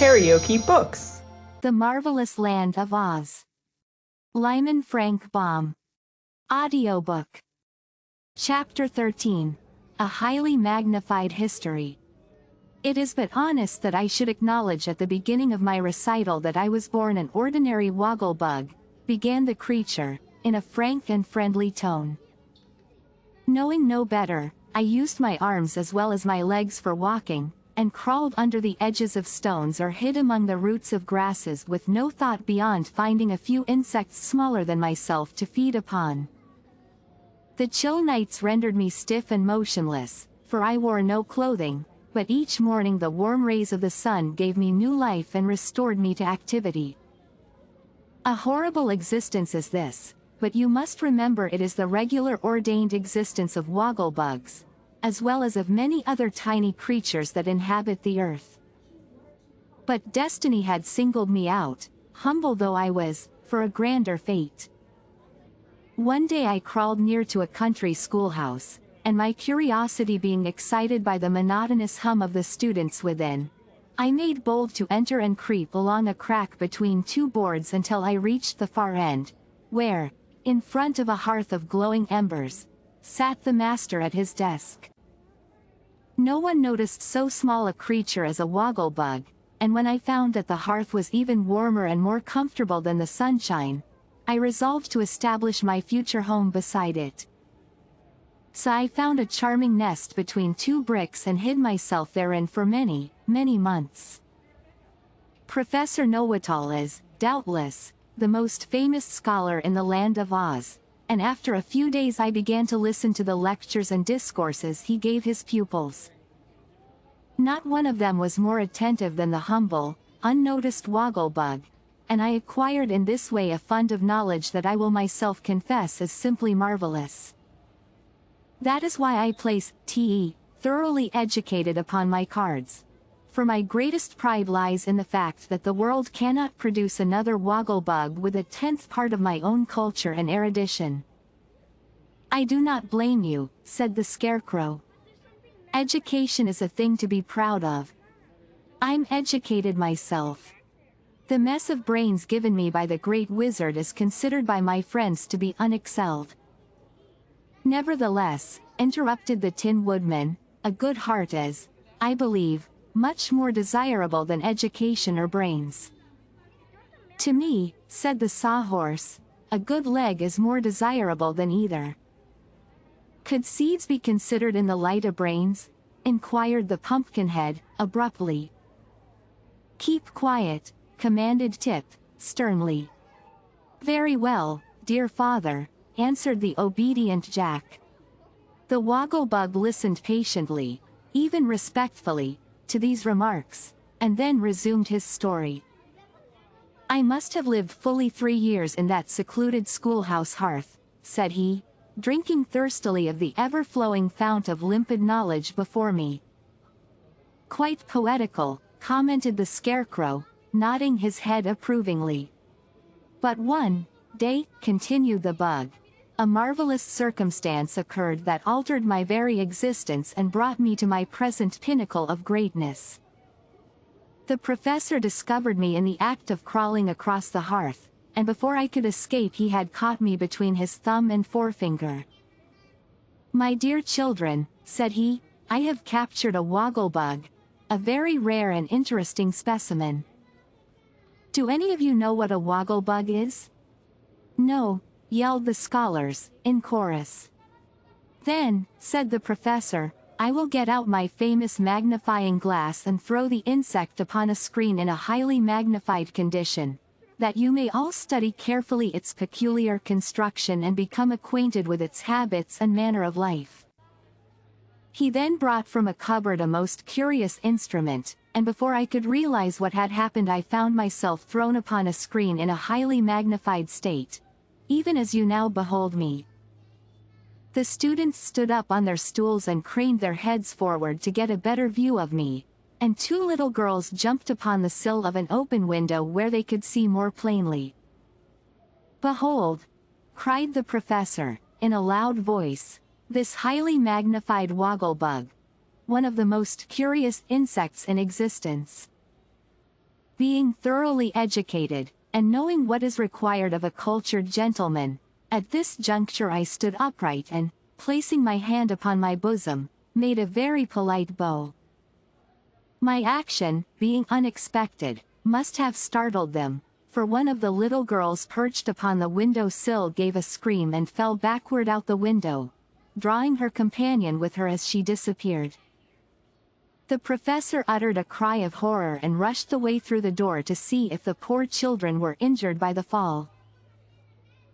KaraokeBooks. The Marvelous Land of Oz. Lyman Frank Baum. Audiobook. Chapter 13. A Highly Magnified History. It is but honest that I should acknowledge at the beginning of my recital that I was born an ordinary woggle-bug, began the creature, in a frank and friendly tone. Knowing no better, I used my arms as well as my legs for walking, and crawled under the edges of stones or hid among the roots of grasses with no thought beyond finding a few insects smaller than myself to feed upon. The chill nights rendered me stiff and motionless, for I wore no clothing, but each morning the warm rays of the sun gave me new life and restored me to activity. A horrible existence is this, but you must remember it is the regular ordained existence of wogglebugs, as well as of many other tiny creatures that inhabit the earth. But destiny had singled me out, humble though I was, for a grander fate. One day I crawled near to a country schoolhouse, and my curiosity being excited by the monotonous hum of the students within, I made bold to enter and creep along a crack between two boards until I reached the far end, where, in front of a hearth of glowing embers, sat the master at his desk. No one noticed so small a creature as a woggle-bug, and when I found that the hearth was even warmer and more comfortable than the sunshine, I resolved to establish my future home beside it. So I found a charming nest between two bricks and hid myself therein for many, many months. Professor Know-it-all is, doubtless, the most famous scholar in the land of Oz, and after a few days I began to listen to the lectures and discourses he gave his pupils. Not one of them was more attentive than the humble, unnoticed woggle-bug, and I acquired in this way a fund of knowledge that I will myself confess is simply marvelous. That is why I place T.E. thoroughly educated upon my cards. For my greatest pride lies in the fact that the world cannot produce another woggle-bug with a 10th part of my own culture and erudition. I do not blame you, said the Scarecrow. Education is a thing to be proud of. I'm educated myself. The mess of brains given me by the great wizard is considered by my friends to be unexcelled. Nevertheless, interrupted the Tin Woodman, a good heart is, I believe, much more desirable than education or brains. To me, said the Sawhorse, a good leg is more desirable than either. Could seeds be considered in the light of brains? Inquired the Pumpkinhead, abruptly. Keep quiet, commanded Tip, sternly. Very well, dear father, answered the obedient Jack. The woggle-bug listened patiently, even respectfully, to these remarks, and then resumed his story. I must have lived fully 3 years in that secluded schoolhouse hearth, said he, drinking thirstily of the ever-flowing fount of limpid knowledge before me. Quite poetical, commented the Scarecrow, nodding his head approvingly. But one day, continued the bug, a marvelous circumstance occurred that altered my very existence and brought me to my present pinnacle of greatness. The professor discovered me in the act of crawling across the hearth, and before I could escape he had caught me between his thumb and forefinger. My dear children, said he, I have captured a woggle-bug, a very rare and interesting specimen. Do any of you know what a woggle-bug is? No, yelled the scholars, in chorus. Then, said the professor, I will get out my famous magnifying glass and throw the insect upon a screen in a highly magnified condition, that you may all study carefully its peculiar construction and become acquainted with its habits and manner of life. He then brought from a cupboard a most curious instrument, and before I could realize what had happened I found myself thrown upon a screen in a highly magnified state, even as you now behold me. The students stood up on their stools and craned their heads forward to get a better view of me, and 2 little girls jumped upon the sill of an open window where they could see more plainly. Behold, cried the professor, in a loud voice, this highly magnified woggle-bug, one of the most curious insects in existence. Being thoroughly educated, and knowing what is required of a cultured gentleman, at this juncture I stood upright and, placing my hand upon my bosom, made a very polite bow. My action, being unexpected, must have startled them, for one of the little girls perched upon the window sill gave a scream and fell backward out the window, drawing her companion with her as she disappeared. The professor uttered a cry of horror and rushed away through the door to see if the poor children were injured by the fall.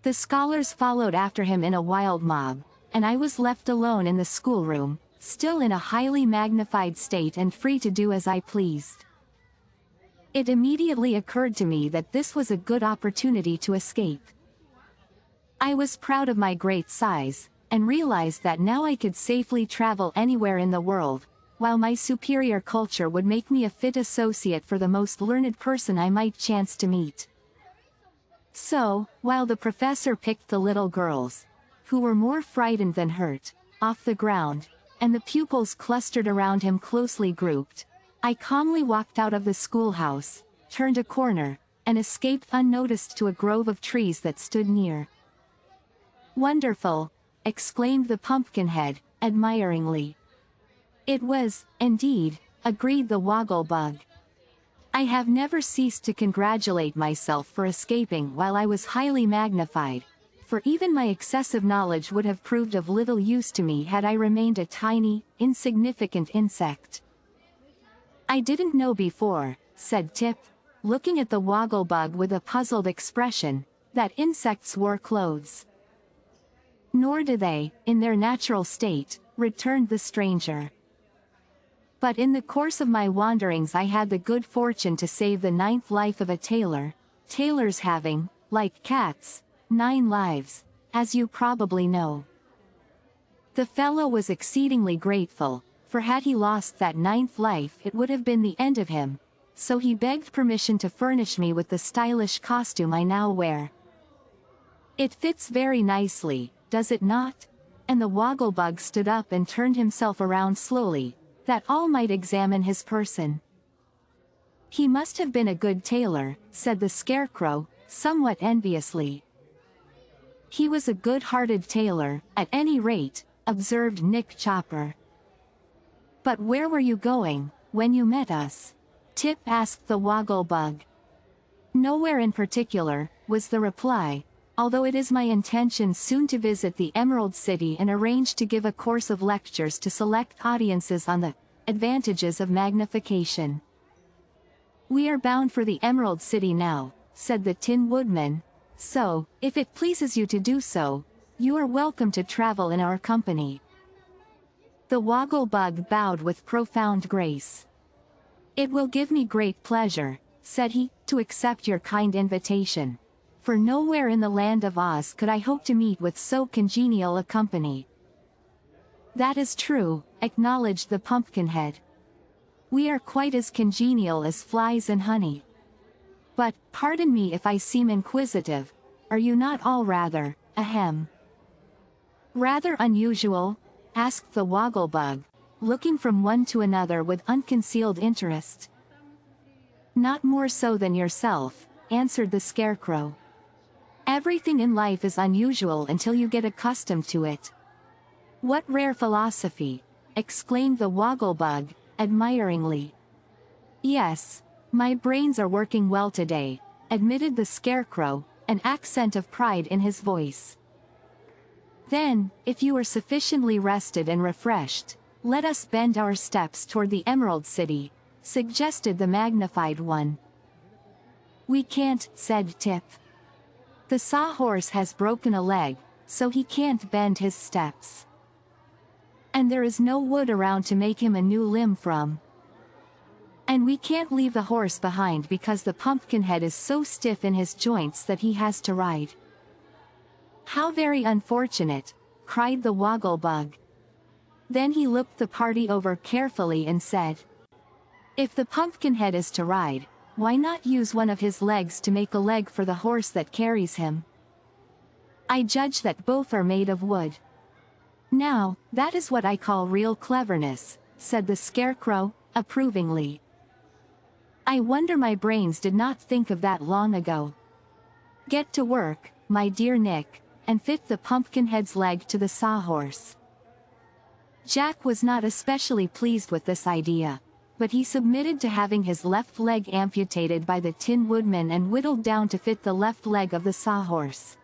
The scholars followed after him in a wild mob, and I was left alone in the schoolroom, still in a highly magnified state and free to do as I pleased. It immediately occurred to me that this was a good opportunity to escape. I was proud of my great size, and realized that now I could safely travel anywhere in the world, while my superior culture would make me a fit associate for the most learned person I might chance to meet. So, while the professor picked the little girls, who were more frightened than hurt, off the ground, and the pupils clustered around him closely grouped, I calmly walked out of the schoolhouse, turned a corner, and escaped unnoticed to a grove of trees that stood near. "Wonderful!" exclaimed the Pumpkinhead, admiringly. "It was, indeed," agreed the Woggle-Bug. "I have never ceased to congratulate myself for escaping while I was highly magnified, for even my excessive knowledge would have proved of little use to me had I remained a tiny, insignificant insect." "I didn't know before," said Tip, looking at the Woggle-Bug with a puzzled expression, "that insects wore clothes." "Nor do they, in their natural state," returned the stranger. "But in the course of my wanderings I had the good fortune to save the 9th life of a tailor, tailors having, like cats, 9 lives, as you probably know." The fellow was exceedingly grateful, for had he lost that 9th life it would have been the end of him, so he begged permission to furnish me with the stylish costume I now wear. "It fits very nicely, does it not?" And the Woggle-Bug stood up and turned himself around slowly, that all might examine his person. "He must have been a good tailor," said the Scarecrow, somewhat enviously. "He was a good-hearted tailor, at any rate," observed Nick Chopper. "But where were you going, when you met us?" Tip asked the Woggle-Bug. "Nowhere in particular," was the reply, "although it is my intention soon to visit the Emerald City and arrange to give a course of lectures to select audiences on the advantages of magnification." "We are bound for the Emerald City now," said the Tin Woodman, "so, if it pleases you to do so, you are welcome to travel in our company." The Woggle-Bug bowed with profound grace. "It will give me great pleasure," said he, "to accept your kind invitation, for nowhere in the land of Oz could I hope to meet with so congenial a company." "That is true," acknowledged the Pumpkinhead. "We are quite as congenial as flies and honey. But, pardon me if I seem inquisitive, are you not all rather, rather unusual?" asked the Woggle-Bug, looking from one to another with unconcealed interest. "Not more so than yourself," answered the Scarecrow. "Everything in life is unusual until you get accustomed to it." "What rare philosophy!" exclaimed the Woggle-Bug, admiringly. "Yes, my brains are working well today," admitted the Scarecrow, an accent of pride in his voice. "Then, if you are sufficiently rested and refreshed, let us bend our steps toward the Emerald City," suggested the Magnified One. "We can't," said Tip. "The Sawhorse has broken a leg, so he can't bend his steps. And there is no wood around to make him a new limb from. And we can't leave the horse behind because the Pumpkinhead is so stiff in his joints that he has to ride." "How very unfortunate," cried the Woggle-Bug. Then he looked the party over carefully and said, "If the Pumpkinhead is to ride, why not use one of his legs to make a leg for the horse that carries him? I judge that both are made of wood." "Now, that is what I call real cleverness," said the Scarecrow, approvingly. I wonder my brains did not think of that long ago. Get to work, my dear Nick, and fit the Pumpkinhead's leg to the sawhorse. Jack was not especially pleased with this idea, but he submitted to having his left leg amputated by the Tin Woodman and whittled down to fit the left leg of the sawhorse.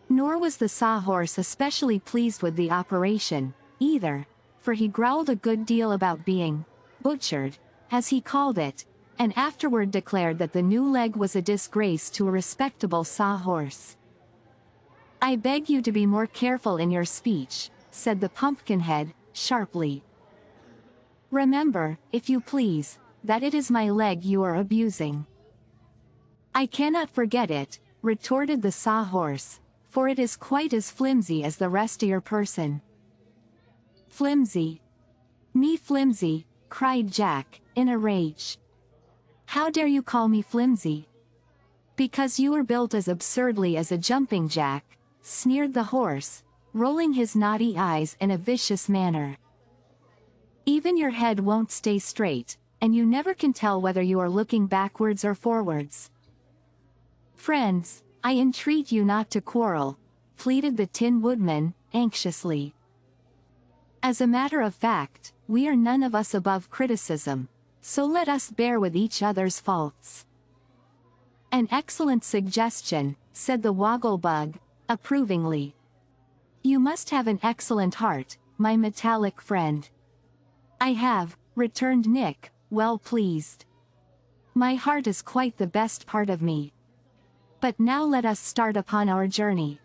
Nor was the sawhorse especially pleased with the operation, either, for he growled a good deal about being butchered, as he called it, and afterward declared that the new leg was a disgrace to a respectable sawhorse. I beg you to be more careful in your speech, said the Pumpkinhead, sharply. Remember, if you please, that it is my leg you are abusing. I cannot forget it, retorted the sawhorse, for it is quite as flimsy as the rest of your person. Flimsy? Me flimsy, cried Jack, in a rage. How dare you call me flimsy? Because you are built as absurdly as a jumping jack, sneered the horse, rolling his naughty eyes in a vicious manner. Even your head won't stay straight, and you never can tell whether you are looking backwards or forwards. Friends, I entreat you not to quarrel, pleaded the Tin Woodman, anxiously. As a matter of fact, we are none of us above criticism, so let us bear with each other's faults. An excellent suggestion, said the Wogglebug, approvingly. You must have an excellent heart, my metallic friend. I have, returned Nick, well pleased. My heart is quite the best part of me. But now let us start upon our journey.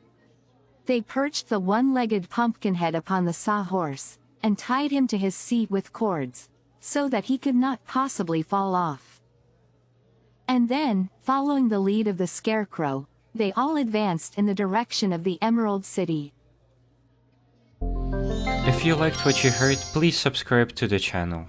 They perched the one-legged Pumpkinhead upon the sawhorse, and tied him to his seat with cords, so that he could not possibly fall off. And then, following the lead of the Scarecrow, they all advanced in the direction of the Emerald City. If you liked what you heard, please subscribe to the channel.